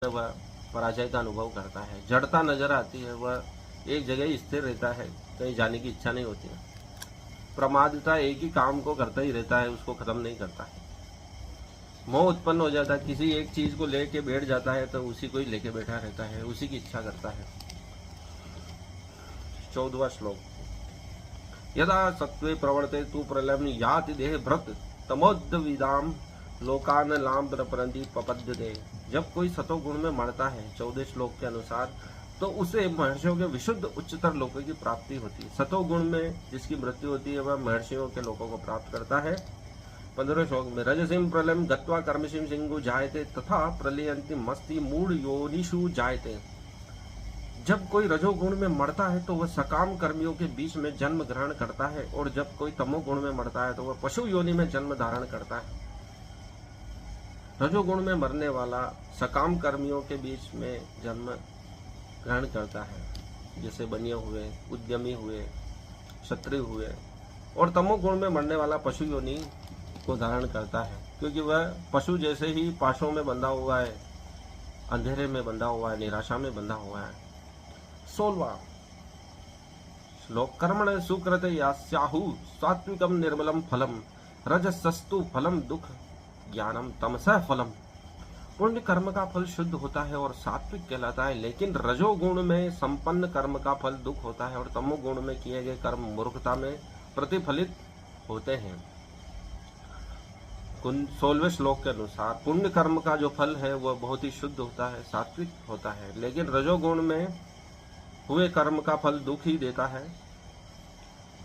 वह पराजय का अनुभव करता है, जड़ता नजर आती है, वह एक जगह स्थिर रहता है, कहीं जाने की इच्छा नहीं होती है। प्रमादता एक ही काम को करता ही रहता है, उसको खत्म नहीं करता है। मोह उत्पन्न हो जाता है, किसी एक चीज को लेके बैठ जाता है तो उसी को ही लेके बैठा रहता है, उसी की इच्छा करता है। 14वां श्लोक। यदा सत्वे प्रवर्ते तु प्रलयम याति देह भ्रत तमोद्विदाम लोकान लाम प्रपरंती पपद्यते। जब कोई सतोगुण में मरता है 14 श्लोक के अनुसार, तो उसे महर्षियों के विशुद्ध उच्चतर लोकों की प्राप्ति होती है। सतोगुण में जिसकी मृत्यु होती है वह महर्षियों के लोकों को प्राप्त करता है। 15वें श्लोक में रजसिम प्रलयम गत्वा कर्मसिम सिंगु जायते तथा प्रलयंती मस्ती मूढ़ योनिषु जायते। जब कोई रजोगुण में मरता है तो वह सकाम कर्मियों के बीच में जन्म ग्रहण करता है, और जब कोई तमोगुण में मरता है तो वह पशु योनि में जन्म धारण करता है। रजोगुण में मरने वाला सकाम कर्मियों के बीच में जन्म ग्रहण करता है, जैसे बनिए हुए, उद्यमी हुए, क्षत्रिय हुए, और तमोगुण में मरने वाला पशु योनि को धारण करता है, क्योंकि वह पशु जैसे ही पाशों में बंधा हुआ है, अंधेरे में बंधा हुआ है, निराशा में बंधा हुआ है। 16वां श्लोक। कर्मण सुकृत यास्याहु सात्विकम निर्मलम फलम रजसस्तु फलम दुख ज्ञानम तमसः फलम। पुण्य कर्म का फल शुद्ध होता है और सात्विक कहलाता है, लेकिन रजोगुण में संपन्न कर्म का फल दुख होता है, और तमोगुण में किए गए कर्म मूर्खता में प्रतिफलित होते हैं। 16वें श्लोक के अनुसार पुण्य कर्म का जो फल है वह बहुत ही शुद्ध होता है, सात्विक होता है, लेकिन रजोगुण में हुए कर्म का फल दुख ही देता है।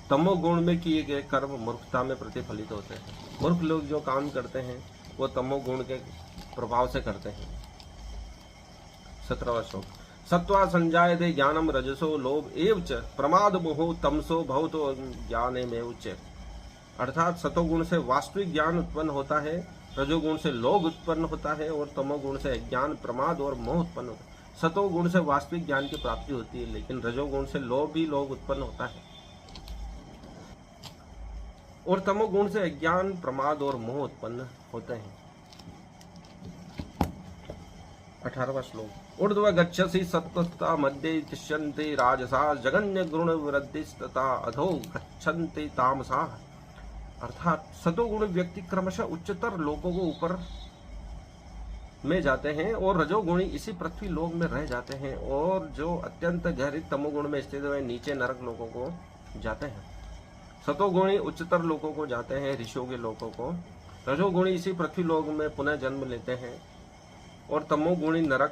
तमोगुण में किए गए कर्म मूर्खता में प्रतिफलित होते हैं। मूर्ख लोग जो काम करते हैं वो तमोगुण के प्रभाव से करते हैं। 17वां श्लोक। सत्वा संजायते ज्ञानम रजसो लोभ एव च प्रमाद मोहो तमसो भवतो ज्ञानेमेव च। अर्थात सतोगुण से वास्तविक ज्ञान उत्पन्न होता है, रजोगुण से लोभ उत्पन्न होता है, और तमोगुण से अज्ञान, प्रमाद और मोह उत्पन्न होता है। सतोगुण से वास्तविक ज्ञान की प्राप्ति होती है, लेकिन रजोगुण से लोभ उत्पन्न होता है, और तमोगुण से अज्ञान, प्रमाद और मोह उत्पन्न होते हैं। 18वां श्लोक। ऊर्ध्व गच्छसि सत्वता मध्ये तिष्ठन्ति राजसा जगन्य गुण वृद्धिस्तथा अधो गच्छन्ति तामसा। अर्थात सतोगुण व्यक्ति क्रमशः उच्चतर लोकों को ऊपर में जाते हैं, और रजोगुणी इसी पृथ्वी लोक में रह जाते हैं, और जो अत्यंत गहरी तमोगुण में स्थित हुए नीचे नरक लोकों को जाते हैं। सतोगुणी उच्चतर लोकों को जाते हैं, ऋषियों के लोकों को। रजोगुणी इसी पृथ्वी लोक में पुनः जन्म लेते हैं, और तमोगुणी नरक